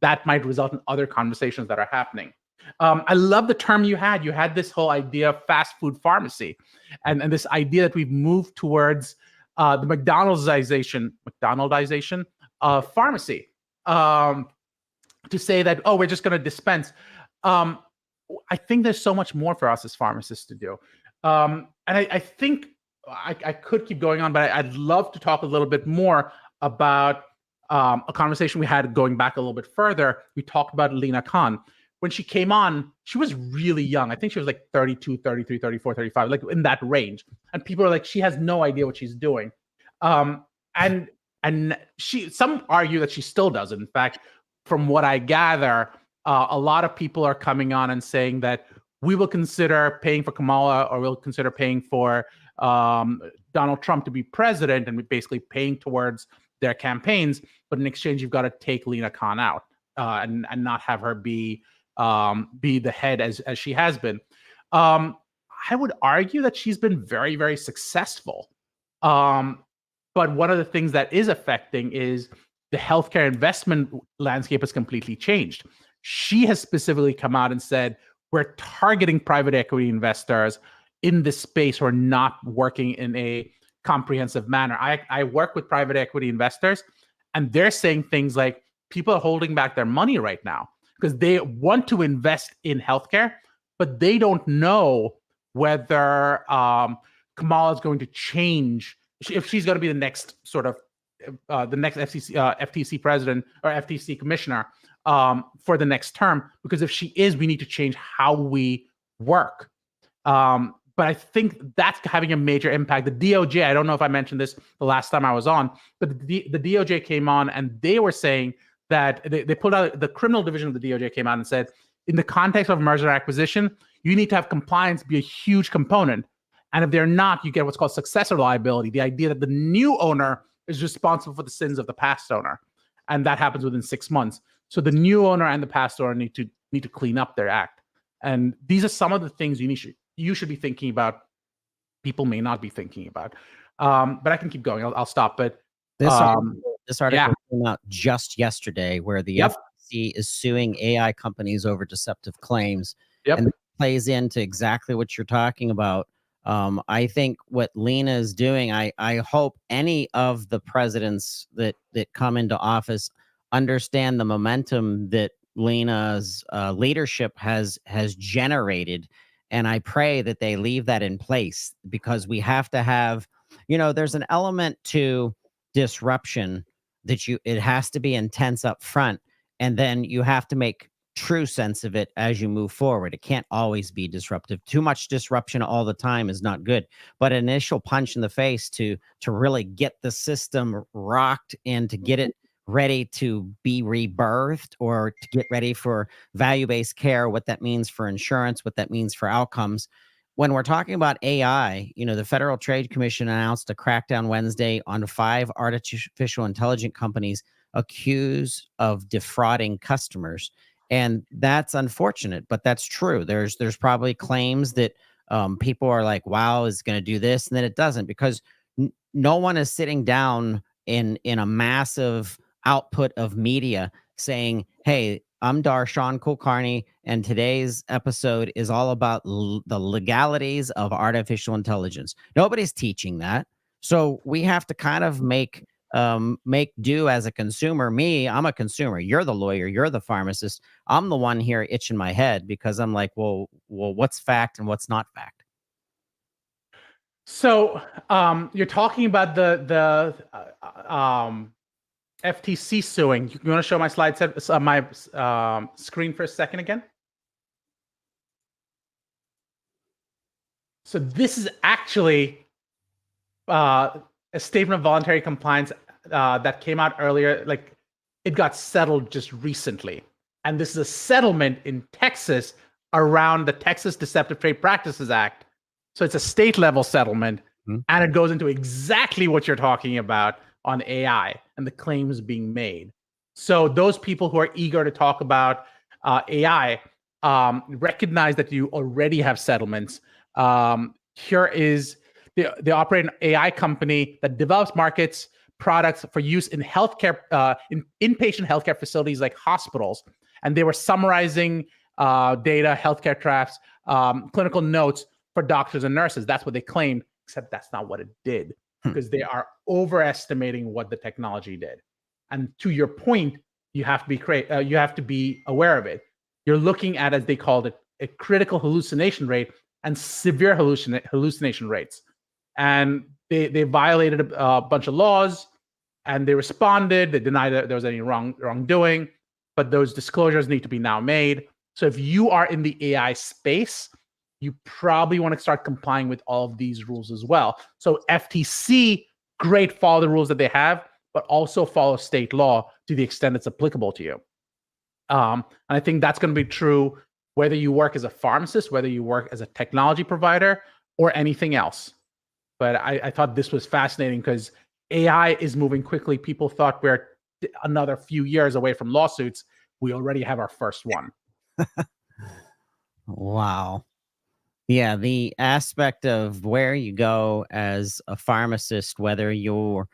Speaker 2: That might result in other conversations that are happening. I love the term you had. You had this whole idea of fast food pharmacy, and this idea that we've moved towards the McDonaldization of pharmacy, to say that, oh, we're just going to dispense. I think there's so much more for us as pharmacists to do. And I think I could keep going on, but I'd love to talk a little bit more about a conversation we had going back a little bit further. We talked about Lina Khan. When she came on, she was really young. I think she was like 32, 33, 34, 35, like in that range. And people are like, she has no idea what she's doing. And some argue that she still doesn't. In fact, from what I gather, a lot of people are coming on and saying that we will consider paying for Kamala, or we'll consider paying for Donald Trump to be president, and basically paying towards their campaigns. But in exchange, you've got to take Lina Khan out and not have her be the head as she has been. I would argue that she's been very, very successful. But one of the things that is affecting is the healthcare investment landscape has completely changed. She has specifically come out and said, we're targeting private equity investors in this space who are not working in a comprehensive manner. I work with private equity investors, and they're saying things like, people are holding back their money right now because they want to invest in healthcare, but they don't know whether Kamala is going to change if she's going to be the next sort of the next FTC president or FTC commissioner for the next term. Because if she is, we need to change how we work. But I think that's having a major impact. The DOJ, I don't know if I mentioned this the last time I was on, but the DOJ came on and they were saying that they pulled out, the criminal division of the DOJ came out and said, in the context of merger and acquisition, you need to have compliance be a huge component. And if they're not, you get what's called successor liability, the idea that the new owner is responsible for the sins of the past owner. And that happens within 6 months. So the new owner and the past owner need to clean up their act. And these are some of the things you should be thinking about. People may not be thinking about. But I can keep going. I'll stop. But
Speaker 1: this article came out just yesterday, where the FTC is suing AI companies over deceptive claims, and it plays into exactly what you're talking about. I think what Lena is doing, I hope any of the presidents that come into office understand the momentum that Lena's leadership has generated. And I pray that they leave that in place, because we have to have, there's an element to disruption that it has to be intense up front. And then you have to make true sense of it as you move forward. It can't always be disruptive. Too much disruption all the time is not good. But an initial punch in the face to really get the system rocked and to get it ready to be rebirthed, or to get ready for value-based care, what that means for insurance, what that means for outcomes. When we're talking about AI, the Federal Trade Commission announced a crackdown Wednesday on 5 artificial intelligence companies accused of defrauding customers. And that's unfortunate, but that's true. There's probably claims that people are like, wow, is going to do this, and then it doesn't, because no one is sitting down in a massive output of media saying, hey, I'm Darshan Kulkarni, and today's episode is all about the legalities of artificial intelligence. Nobody's teaching that. So we have to kind of make do as a consumer. I'm a consumer. You're the lawyer. You're the pharmacist. I'm the one here itching my head, because I'm like, well, what's fact and what's not fact?
Speaker 2: So you're talking about the FTC suing. You want to show my slide set, my screen for a second again? So this is actually a statement of voluntary compliance that came out earlier. Like, it got settled just recently. And this is a settlement in Texas around the Texas Deceptive Trade Practices Act. So it's a state level settlement, and it goes into exactly what you're talking about on AI and the claims being made. So those people who are eager to talk about AI recognize that you already have settlements. Here is they operate an AI company that develops, markets products for use in healthcare, in inpatient healthcare facilities like hospitals. And they were summarizing data, healthcare drafts, clinical notes for doctors and nurses. That's what they claimed, except that's not what it did, because they are overestimating what the technology did. And to your point, you have to be aware of it. You're looking at, as they called it, a critical hallucination rate and severe hallucination rates. And they violated a bunch of laws, and they responded. They denied that there was any wrongdoing, but those disclosures need to be now made. So if you are in the AI space, you probably want to start complying with all of these rules as well. So FTC, great, follow the rules that they have, but also follow state law to the extent it's applicable to you. And I think that's going to be true whether you work as a pharmacist, whether you work as a technology provider, or anything else. But I thought this was fascinating because AI is moving quickly. People thought we're another few years away from lawsuits. We already have our first one.
Speaker 1: Wow. Yeah, the aspect of where you go as a pharmacist, whether you're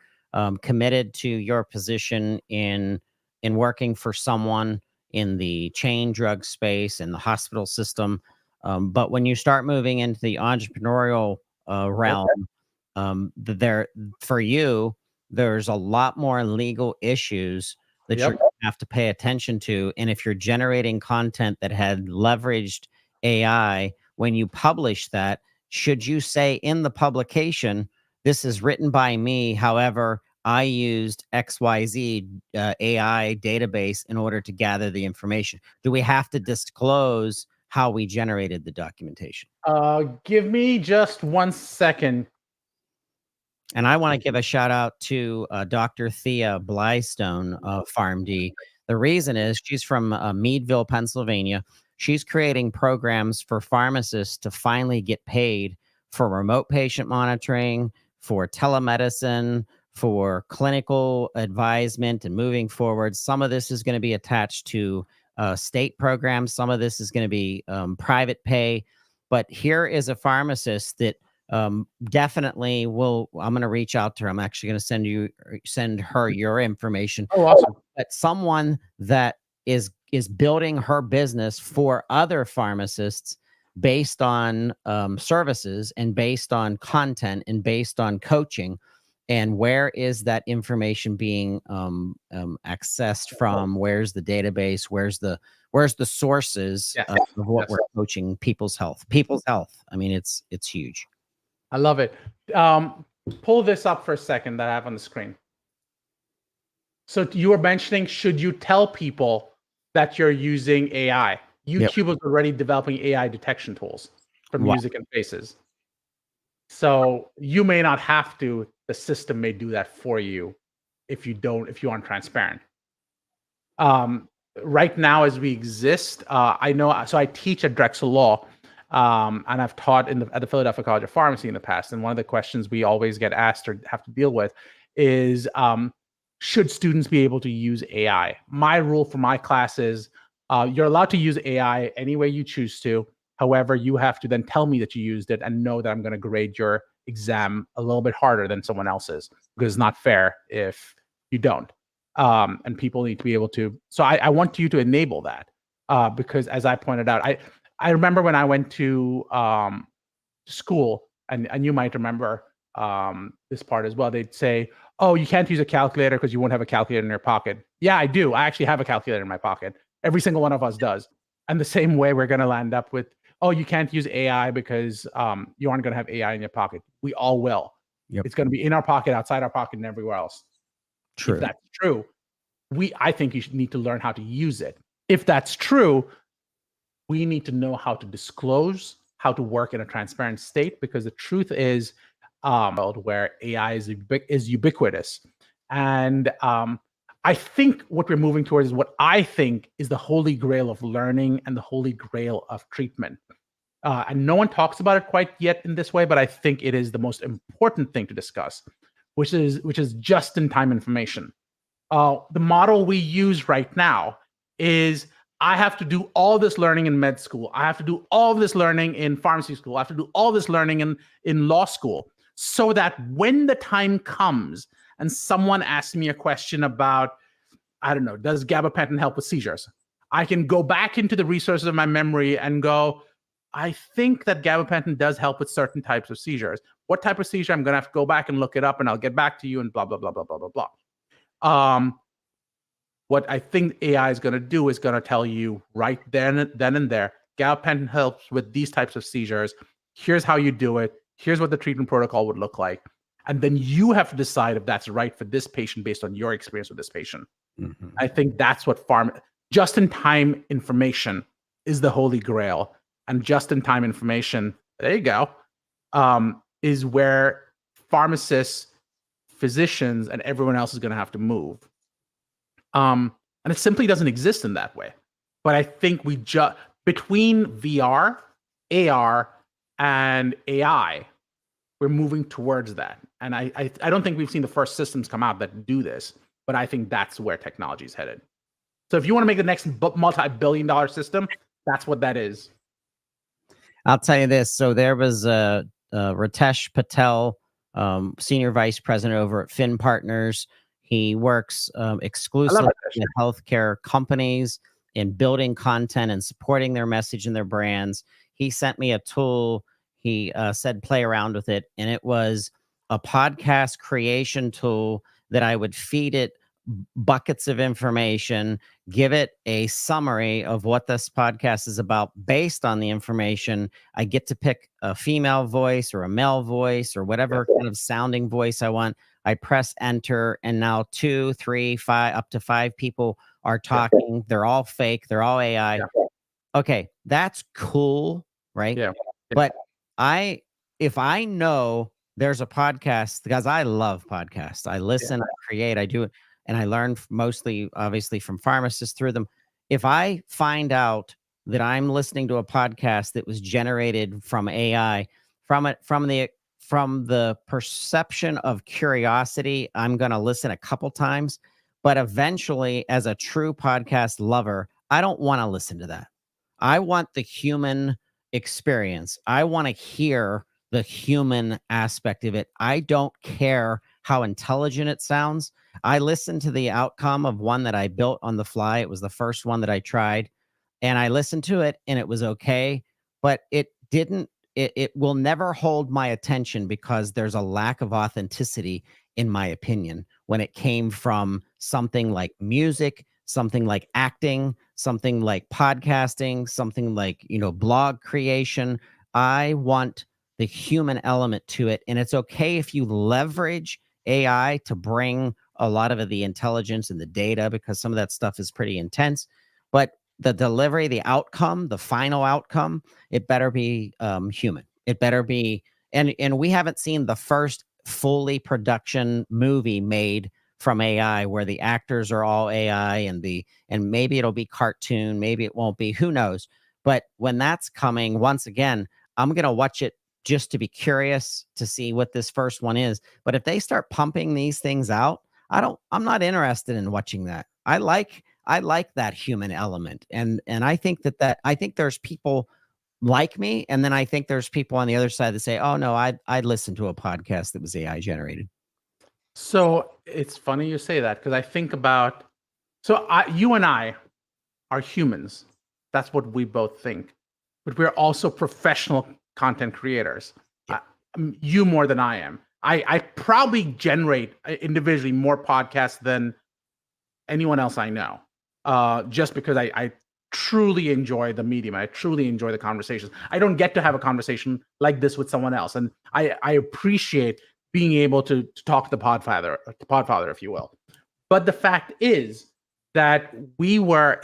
Speaker 1: committed to your position in working for someone in the chain drug space, in the hospital system, but when you start moving into the entrepreneurial realm, for you, there's a lot more legal issues that you have to pay attention to. And if you're generating content that had leveraged AI, when you publish that, should you say in the publication this is written by me. However, I used XYZ AI database in order to gather the information. Do we have to disclose how we generated the documentation?
Speaker 2: Give me just 1 second.
Speaker 1: And I want to give a shout out to Dr. Thea Blystone of PharmD. The reason is she's from Meadville, Pennsylvania. She's creating programs for pharmacists to finally get paid for remote patient monitoring, for telemedicine, for clinical advisement, and moving forward. Some of this is going to be attached to state programs. Some of this is going to be private pay. But here is a pharmacist that definitely will. I'm going to reach out to her. I'm actually going to send her your information.
Speaker 2: Oh, awesome.
Speaker 1: But someone that is building her business for other pharmacists based on services and based on content and based on coaching. And where is that information being accessed from? Where's the database? Where's the sources of what we're coaching people's health? People's health. I mean, it's huge.
Speaker 2: I love it. Pull this up for a second that I have on the screen. So you were mentioning, should you tell people that you're using AI? YouTube is already developing AI detection tools for music and faces. So you may not have to. The system may do that for you if you aren't transparent. Right now, as we exist, I know. So I teach at Drexel Law, and I've taught at the Philadelphia College of Pharmacy in the past. And one of the questions we always get asked or have to deal with is, should students be able to use AI? My rule for my class is, you're allowed to use AI any way you choose to. However, you have to then tell me that you used it and know that I'm going to grade your exam a little bit harder than someone else's, because it's not fair if you don't. And people need to be able to. So I want you to enable that, because as I pointed out, I remember when I went to school, and you might remember this part as well. They'd say, "Oh, you can't use a calculator because you won't have a calculator in your pocket." Yeah, I do. I actually have a calculator in my pocket. Every single one of us does. And the same way we're going to land up with, "Oh, you can't use AI because you aren't going to have AI in your pocket." We all will.
Speaker 1: Yep.
Speaker 2: It's going to be in our pocket, outside our pocket, and everywhere else.
Speaker 1: True.
Speaker 2: If that's true, I think you should need to learn how to use it. If that's true, we need to know how to disclose, how to work in a transparent state, because the truth is, world where AI is ubiquitous. And I think what we're moving towards is what I think is the holy grail of learning and the holy grail of treatment. And no one talks about it quite yet in this way, but I think it is the most important thing to discuss, which is just-in-time information. The model we use right now is, I have to do all this learning in med school. I have to do all this learning in pharmacy school. I have to do all this learning in law school, so that when the time comes and someone asks me a question about, I don't know, does gabapentin help with seizures? I can go back into the resources of my memory and go, I think that gabapentin does help with certain types of seizures. What type of seizure? I'm going to have to go back and look it up, and I'll get back to you, and blah, blah, blah, blah, blah, blah, blah. What I think AI is going to do is going to tell you right then and there, gabapentin helps with these types of seizures. Here's how you do it. Here's what the treatment protocol would look like. And then you have to decide if that's right for this patient based on your experience with this patient. Mm-hmm. I think that's what just-in-time information is the holy grail. And just-in-time information, there you go, is where pharmacists, physicians, and everyone else is going to have to move. And it simply doesn't exist in that way. But I think between VR, AR, and AI, we're moving towards that. And I don't think we've seen the first systems come out that do this, but I think that's where technology is headed. So if you want to make the next multi-billion-dollar system, that's what that is.
Speaker 1: I'll tell you this. So there was Ritesh Patel, Senior Vice President over at Finn Partners. He works exclusively with healthcare companies in building content and supporting their message and their brands. He sent me a tool. He said, play around with it. And it was a podcast creation tool that I would feed it buckets of information, give it a summary of what this podcast is about based on the information. I get to pick a female voice or a male voice or whatever kind of sounding voice I want. I press enter, and now 2, 3, 5, up to 5 people are talking. They're all fake. They're all AI. Okay, that's cool, right?
Speaker 2: Yeah.
Speaker 1: But if I know there's a podcast, because I love podcasts, I listen, I create, I do it, and I learn mostly, obviously, from pharmacists through them. If I find out that I'm listening to a podcast that was generated from AI, from the perception of curiosity, I'm going to listen a couple times. But eventually, as a true podcast lover, I don't want to listen to that. I want the human experience. I want to hear the human aspect of it. I don't care how intelligent it sounds. I listened to the outcome of one that I built on the fly. It was the first one that I tried, and I listened to it, and it was okay, but it will never hold my attention because there's a lack of authenticity, in my opinion, when it came from something like music, something like acting, something like podcasting, something like, blog creation. I want the human element to it. And it's okay if you leverage AI to bring a lot of the intelligence and the data, because some of that stuff is pretty intense. But the delivery, the outcome, the final outcome, it better be human. It better be, and we haven't seen the first fully production movie made from AI where the actors are all AI and maybe it'll be cartoon, maybe it won't be, who knows. But when that's coming, once again, I'm going to watch it just to be curious to see what this first one is. But if they start pumping these things out, I'm not interested in watching that. I like that human element. And I think I think there's people like me. And then I think there's people on the other side that say, oh no, I'd listen to a podcast that was AI generated.
Speaker 2: So it's funny you say that, because I think about, you and I are humans. That's what we both think. But we're also professional content creators.
Speaker 1: Yeah.
Speaker 2: You more than I am. I probably generate individually more podcasts than anyone else I know, just because I truly enjoy the medium. I truly enjoy the conversations. I don't get to have a conversation like this with someone else. And I appreciate being able to talk to the podfather, if you will. But the fact is that we were,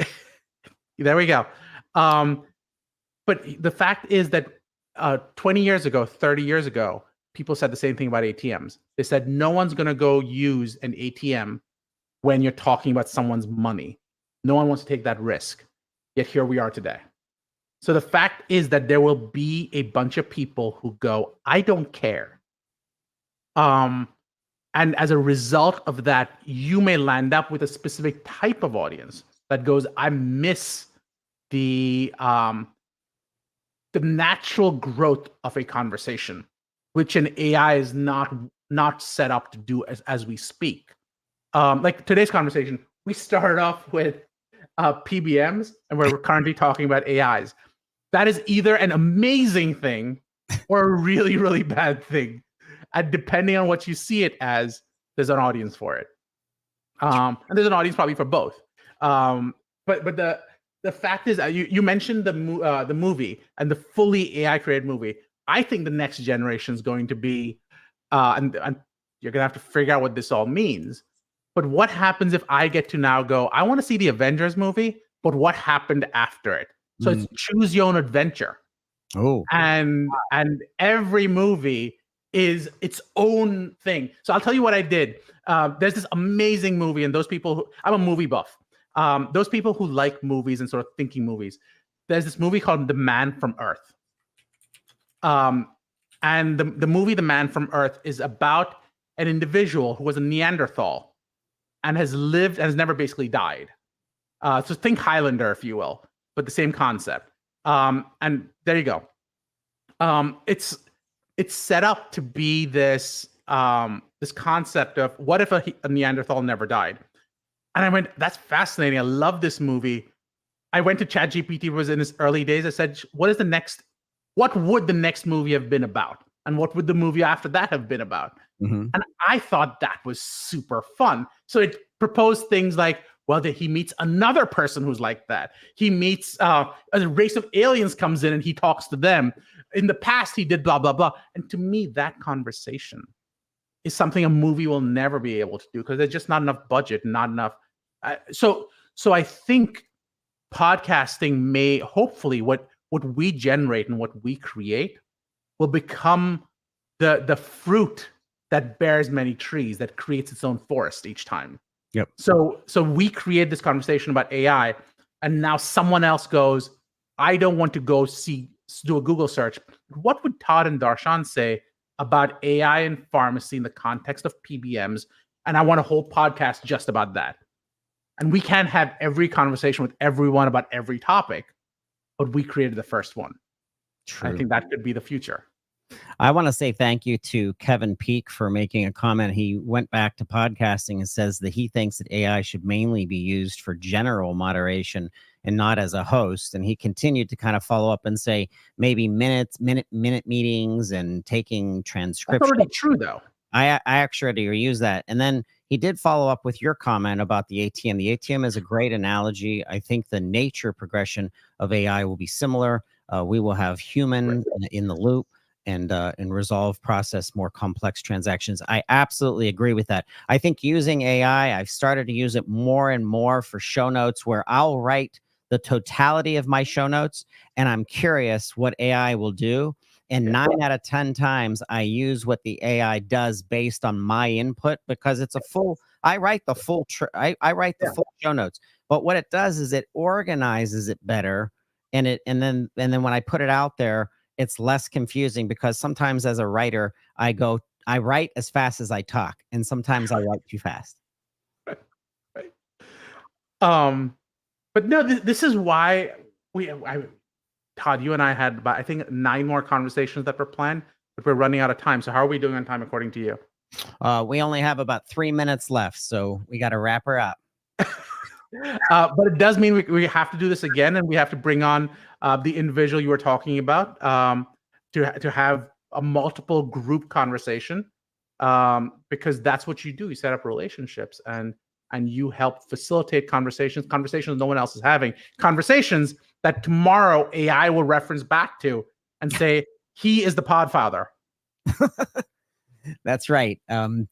Speaker 2: there we go. But the fact is that 20 years ago, 30 years ago, people said the same thing about ATMs. They said, no one's going to go use an ATM when you're talking about someone's money. No one wants to take that risk. Yet here we are today. So the fact is that there will be a bunch of people who go, I don't care. And as a result of that, you may land up with a specific type of audience that goes, I miss the natural growth of a conversation, which an AI is not set up to do as we speak. Like today's conversation, we started off with PBMs, and we're currently talking about AIs. That is either an amazing thing or a really, really bad thing. And depending on what you see it as, there's an audience for it. And there's an audience probably for both. But the fact is, you mentioned the movie and the fully AI created movie. I think the next generation is going to be, and you're gonna have to figure out what this all means. But what happens if I get to now go, I want to see the Avengers movie, but what happened after it? So it's choose your own adventure.
Speaker 1: Oh,
Speaker 2: and every movie is its own thing. So I'll tell you what I did. There's this amazing movie, and those people I'm a movie buff. Those people who like movies and sort of thinking movies. There's this movie called The Man from Earth. And the movie The Man from Earth is about an individual who was a Neanderthal and has lived and has never basically died. So think Highlander, if you will, but the same concept. And there you go. It's set up to be this this concept of what if a Neanderthal never died? And I went, that's fascinating. I love this movie. I went to ChatGPT, it was in its early days. I said, what would the next movie have been about? And what would the movie after that have been about? Mm-hmm. And I thought that was super fun. So it propose things like, well, that he meets another person who's like that. He meets a race of aliens comes in and he talks to them. In the past, he did blah, blah, blah. And to me, that conversation is something a movie will never be able to do because there's just not enough budget, not enough. So I think podcasting may hopefully what we generate and what we create will become the fruit that bears many trees, that creates its own forest each time.
Speaker 1: Yep.
Speaker 2: So we create this conversation about AI, and now someone else goes, I don't want to go do a Google search. What would Todd and Darshan say about AI and pharmacy in the context of PBMs? And I want a whole podcast just about that. And we can't have every conversation with everyone about every topic, but we created the first one. True. I think that could be the future.
Speaker 1: I want to say thank you to Kevin Peak for making a comment. He went back to podcasting and says that he thinks that AI should mainly be used for general moderation and not as a host. And he continued to kind of follow up and say maybe minute meetings and taking transcription.
Speaker 2: That's already true, though.
Speaker 1: I actually use that. And then he did follow up with your comment about the ATM. The ATM is a great analogy. I think the nature progression of AI will be similar. We will have human in the loop and resolve, process more complex transactions. I absolutely agree with that. I think using AI, I've started to use it more and more for show notes where I'll write the totality of my show notes and I'm curious what AI will do. And 9 out of 10 times I use what the AI does based on my input because it's a full, I write the full, I write the full show notes, but what it does is it organizes it better. And then when I put it out there, it's less confusing because sometimes as a writer, I write as fast as I talk. And sometimes I write too fast.
Speaker 2: Right. But no, this is why Todd, you and I had about, I think, 9 more conversations that were planned, but we're running out of time. So how are we doing on time according to you?
Speaker 1: We only have about 3 minutes left, so we got to wrap her up.
Speaker 2: But it does mean we have to do this again, and we have to bring on the individual you were talking about to have a multiple group conversation because that's what you do. You set up relationships and you help facilitate conversations no one else is having, conversations that tomorrow AI will reference back to and say, he is the podfather.
Speaker 1: That's right. And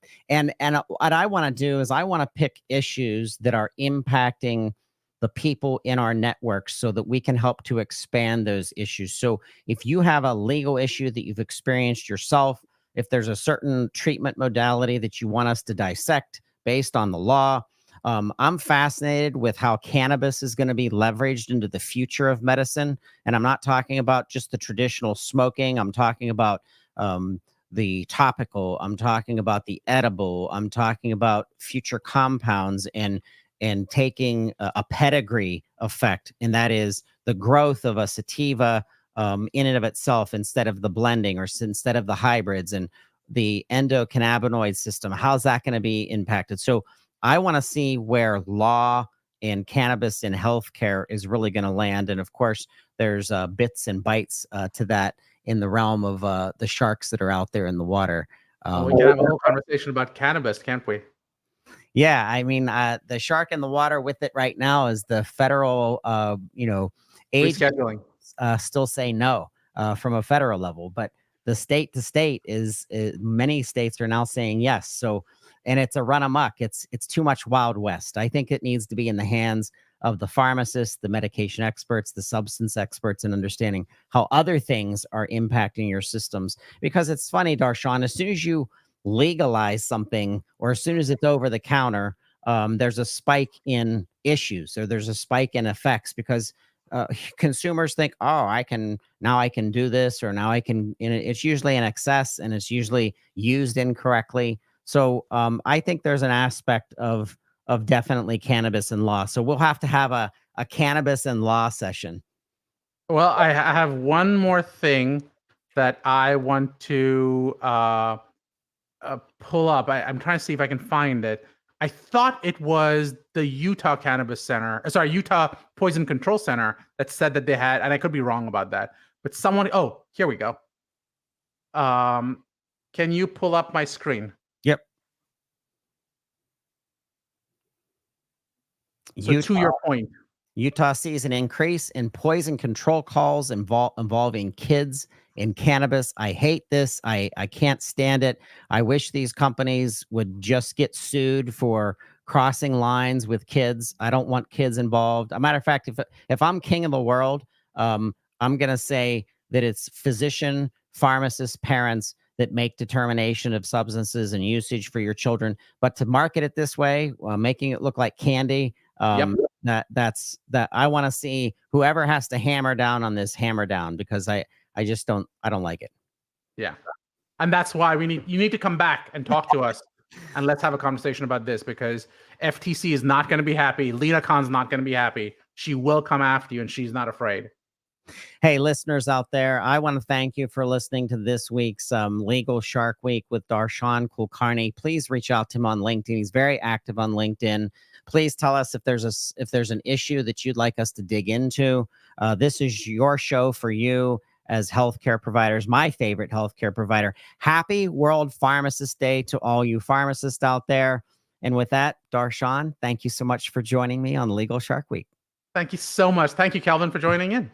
Speaker 1: what I want to do is I want to pick issues that are impacting the people in our networks so that we can help to expand those issues. So if you have a legal issue that you've experienced yourself, if there's a certain treatment modality that you want us to dissect based on the law, I'm fascinated with how cannabis is going to be leveraged into the future of medicine. And I'm not talking about just the traditional smoking. I'm talking about the topical. I'm talking about the edible. I'm talking about future compounds and taking a pedigree effect. And that is the growth of a sativa in and of itself instead of the blending or instead of the hybrids and the endocannabinoid system. How's that going to be impacted? So I want to see where law and cannabis in healthcare is really going to land. And of course, there's bits and bytes to that in the realm of the sharks that are out there in the water.
Speaker 2: We can have a whole conversation about cannabis, can't we?
Speaker 1: Yeah, I mean, the shark in the water with it right now is the federal, age
Speaker 2: rescheduling.
Speaker 1: Still say no from a federal level, but the state to state is many states are now saying yes. So. And it's a run amok. It's too much Wild West. I think it needs to be in the hands of the pharmacists, the medication experts, the substance experts, and understanding how other things are impacting your systems. Because it's funny, Darshan, as soon as you legalize something or as soon as it's over the counter, there's a spike in issues or there's a spike in effects because consumers think, oh, I can do this or now I can. And it's usually in excess and it's usually used incorrectly. So I think there's an aspect of definitely cannabis and law. So we'll have to have a cannabis and law session.
Speaker 2: Well, I have one more thing that I want to pull up. I'm trying to see if I can find it. I thought it was the Utah Cannabis Center, Utah Poison Control Center that said that they had, and I could be wrong about that, but someone, here we go. Can you pull up my screen?
Speaker 1: Yep.
Speaker 2: So to your point,
Speaker 1: Utah sees an increase in poison control calls involving kids in cannabis. I hate this. I can't stand it. I wish these companies would just get sued for crossing lines with kids. I don't want kids involved. A matter of fact, if I'm king of the world, I'm going to say that it's physician, pharmacists, parents that make determination of substances and usage for your children. But to market it this way, making it look like candy, that's I want to see whoever has to hammer down on this, hammer down, because I don't like it.
Speaker 2: Yeah. And that's why you need to come back and talk to us and let's have a conversation about this, because FTC is not going to be happy. Lina Khan's not going to be happy. She will come after you and she's not afraid.
Speaker 1: Hey, listeners out there, I want to thank you for listening to this week's Legal Shark Week with Darshan Kulkarni. Please reach out to him on LinkedIn. He's very active on LinkedIn. Please tell us if there's an issue that you'd like us to dig into. This is your show for you as healthcare providers, my favorite healthcare provider. Happy World Pharmacist Day to all you pharmacists out there. And with that, Darshan, thank you so much for joining me on Legal Shark Week.
Speaker 2: Thank you so much. Thank you, Calvin, for joining in.